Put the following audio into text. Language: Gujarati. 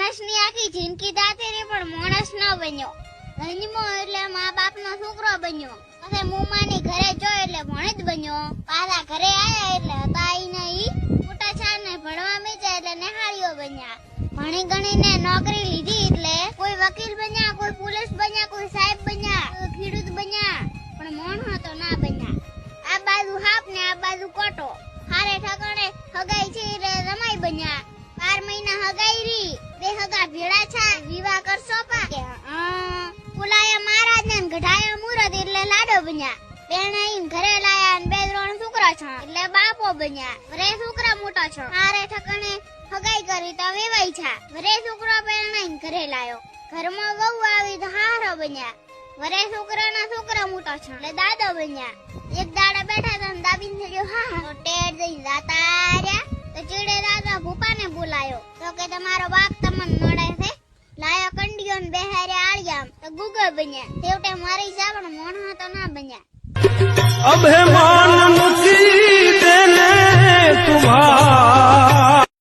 માણસની આખી જિંદગી દાતેરી પણ માણસ ન બન્યો. જન્મો એટલે મા બાપનો છોકરો બન્યો. પછી મુમાની ઘરે જો એટલે ભણે જ બન્યો. પાછા ઘરે આયા એટલે હતા ઈ મોટા છાર ને ભણવા મેચ્યા એટલે નેહાળીઓ બન્યા. ભણી ગણીને નોકરી લીધી એટલે કોઈ વકીલ બન્યા, કોઈ પોલીસ બન્યા, કોઈ સાહેબ બન્યા, કોઈ ખેડૂત બન્યા, પણ મોણો તો ના બન્યા. આ બાજુ હાપ ને આ બાજુ કોટો. હારે ઠકાણે હગાઈ છે એટલે રમાઈ બન્યા. 12 મહિના હગાઈ રી, બે હગા ભેળા છા, વિવાહ કરશો પા કે પુલાયા મહારાજ ને ગઢાયા મુરત એટલે લાડો બન્યા. બેણાઈ ઘરે લાયા ને 2-3 છોકરા છે એટલે બાપો બન્યા. વરે છોકરા મોટા છે, હારે ઠકાણે હગાઈ કરી તો વેવાઈ છા. વરે છોકરો બેણાઈ ઘરે લાયો, ઘરમાં વહુ આવી તો હારો બન્યા. વરે છોકરાના છોકરા મોટા છે એટલે દાદો બન્યા. એક દાડા બેઠા હતા ને દાબીને થયો હા તો ટેડ જઈને જાતા રહ્યા. તો ચીડે દાદા ભૂપાને બોલાયો તો કે તમારો બાપ તમને મળે છે. લાયો કંડિયો ને બેહારે આળિયામ તો ગુગળ બન્યા. છેવટે મારી જાવણ મોણો તો ના બન્યા. અભિમાન